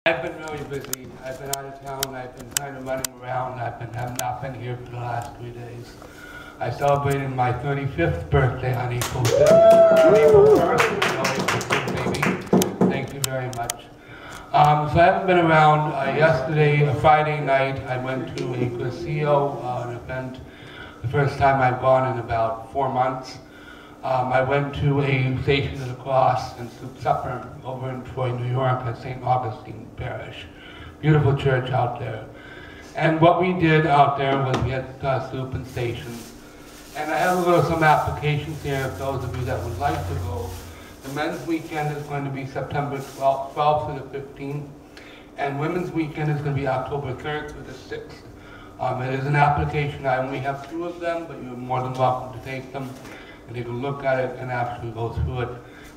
I've been really busy. I've been out of town. I've been kind of running around. Have not been here for the last 3 days. I celebrated my 35th birthday on April 5th. April 1st, baby. Thank you very much. So I haven't been around. Yesterday, Friday night, I went to a Cursillo, an event. The first time I've gone in about 4 months. I went to a Station of the Cross and supper over in Troy, New York at St. Augustine Parish. Beautiful church out there. And what we did out there was we had soup and stations. And I have some applications here if those of you that would like to go. The men's weekend is going to be September 12th to the 15th. And women's weekend is going to be October 3rd through the 6th. It is an application. I only have 2 of them, but you're more than welcome to take them. And you can look at it and actually go through it.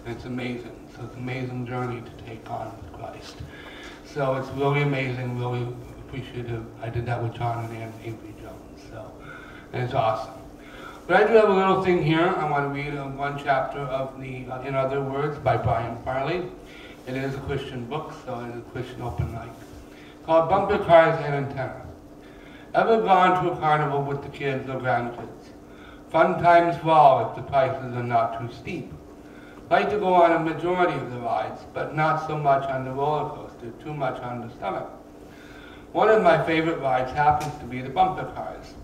And it's amazing. So it's an amazing journey to take on with Christ. So it's really amazing, really appreciative. I did that with John and Ann Avery Jones. So, and it's awesome. But I do have a little thing here. I want to read one chapter of the In Other Words by Brian Farley. It is a Christian book, so it is a Christian open mic. Called Bumper Cars and Antenna. Ever gone to a carnival with the kids or grandkids? Fun times for all if the prices are not too steep. Like to go on a majority of the rides, but not so much on the roller coaster, too much on the stomach. One of my favorite rides happens to be the bumper cars.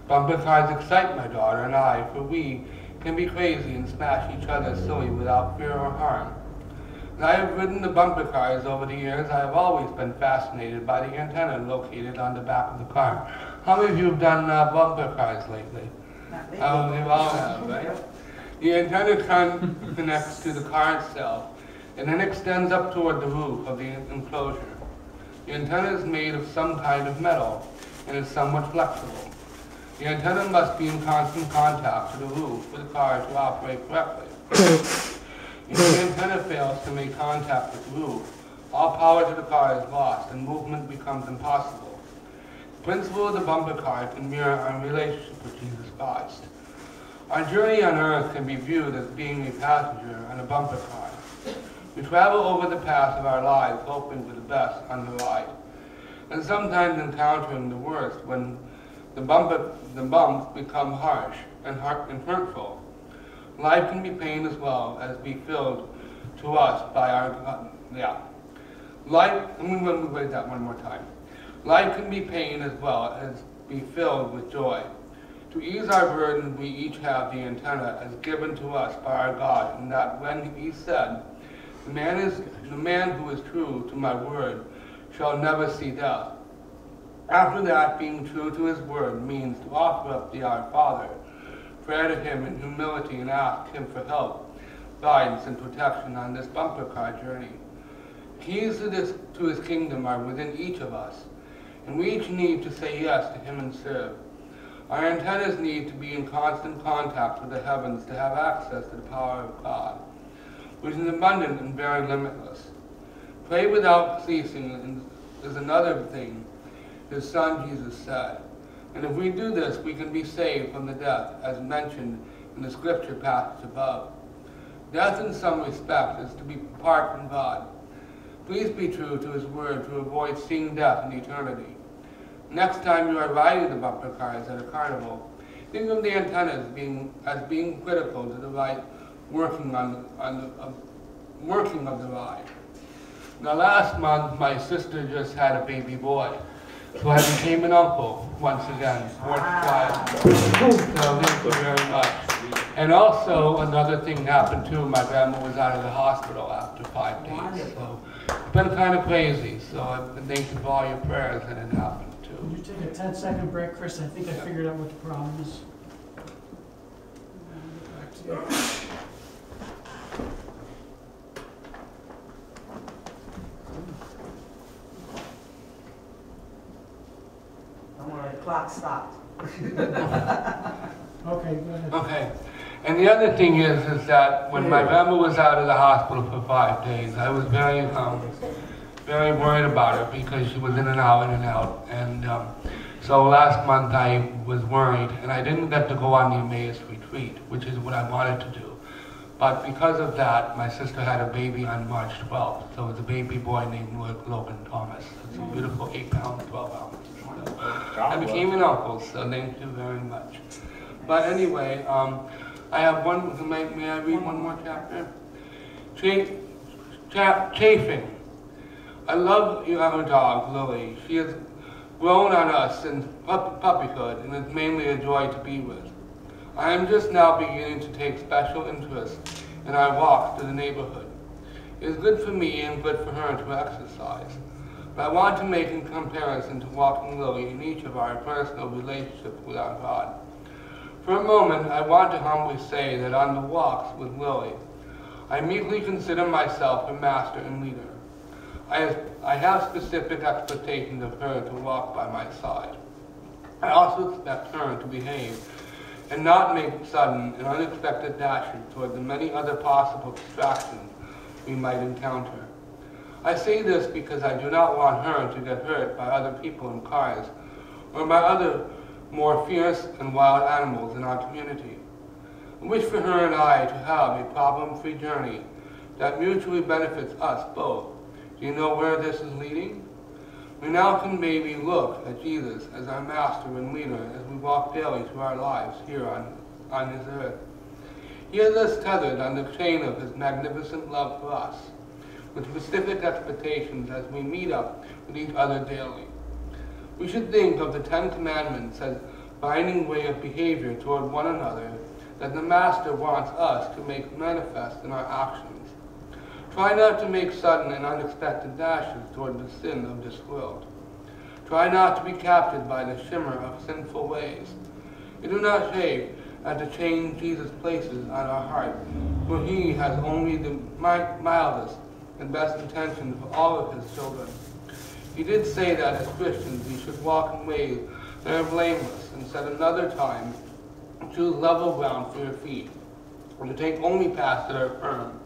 Bumper cars excite my daughter and I, for we can be crazy and smash each other silly without fear or harm. As I have ridden the bumper cars over the years, I have always been fascinated by the antenna located on the back of the car. How many of you have done bumper cars lately? Oh, they all have, right? The antenna connects to the car itself and then extends up toward the roof of the enclosure. The antenna is made of some kind of metal and is somewhat flexible. The antenna must be in constant contact with the roof for the car to operate correctly. If the antenna fails to make contact with the roof, all power to the car is lost and movement becomes impossible. The principle of the bumper car can mirror our relationship with Jesus Christ. Our journey on earth can be viewed as being a passenger on a bumper car. We travel over the path of our lives hoping for the best on the ride, and sometimes encountering the worst when the bumps become harsh and hurtful. Life can be pain as well as be filled to us by our, Life, let me write that one more time. Life can be pain as well as be filled with joy. To ease our burden, we each have the antenna as given to us by our God, and that when he said, the man who is true to my word shall never see death. After that, being true to his word means to offer up the Our Father, pray to him in humility and ask him for help, guidance, and protection on this bumper car journey. Keys to his kingdom are within each of us, and we each need to say yes to him and serve. Our antennas need to be in constant contact with the heavens to have access to the power of God, which is abundant and very limitless. Pray without ceasing is another thing his son Jesus said. And if we do this, we can be saved from the death, as mentioned in the scripture passage above. Death in some respect is to be apart from God. Please be true to his word to avoid seeing death in eternity. Next time you are riding the bumper cars at a carnival, think of the antennas as being critical to the right working of the ride. Now last month, my sister just had a baby boy, so I became an uncle once again, fourth child. So thank you very much. And also another thing happened too. My grandma was out of the hospital after 5 days, so it's been kind of crazy. So I've been thankful for all your prayers that it happened. Would you take a 10-second break, Chris? I think I figured out what the problem is. Back to you. The clock stopped. Okay, go ahead. Okay. And the other thing is that when my grandma was out of the hospital for 5 days, I was very worried about her because she was in and out. And so last month I was worried, and I didn't get to go on the Emmaus retreat, which is what I wanted to do. But because of that, my sister had a baby on March 12th. So it was a baby boy named Logan Thomas. It's a beautiful 8 pounds, 12 ounces. So I became an uncle, so thank you very much. But anyway, I have one, may I read one more chapter? Chafing. I love our dog, Lily. She has grown on us since puppyhood and is mainly a joy to be with. I am just now beginning to take special interest in our walks to the neighborhood. It is good for me and good for her to exercise. But I want to make a comparison to walking Lily in each of our personal relationships with our God. For a moment, I want to humbly say that on the walks with Lily, I meekly consider myself her master and leader. I have specific expectations of her to walk by my side. I also expect her to behave and not make sudden and unexpected dashes toward the many other possible distractions we might encounter. I say this because I do not want her to get hurt by other people in cars or by other more fierce and wild animals in our community. I wish for her and I to have a problem-free journey that mutually benefits us both. Do you know where this is leading? We now can maybe look at Jesus as our master and leader as we walk daily through our lives here on this earth. He has us tethered on the chain of his magnificent love for us, with specific expectations as we meet up with each other daily. We should think of the 10 Commandments as binding way of behavior toward one another that the Master wants us to make manifest in our actions. Try not to make sudden and unexpected dashes toward the sin of this world. Try not to be captured by the shimmer of sinful ways. We do not shave at the chain Jesus places on our heart, for he has only the mildest and best intentions for all of his children. He did say that as Christians we should walk in ways that are blameless, and said another time, choose level ground for your feet, and to take only paths that are firm.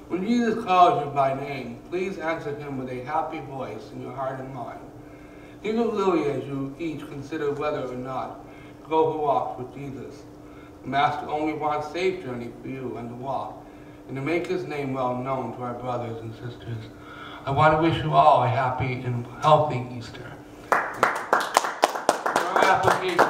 When Jesus calls you by name, please answer him with a happy voice in your heart and mind. Think of Lily as you each consider whether or not to go who walks with Jesus. The Master only wants safe journey for you and to walk, and to make his name well known to our brothers and sisters. I want to wish you all a happy and healthy Easter. Your application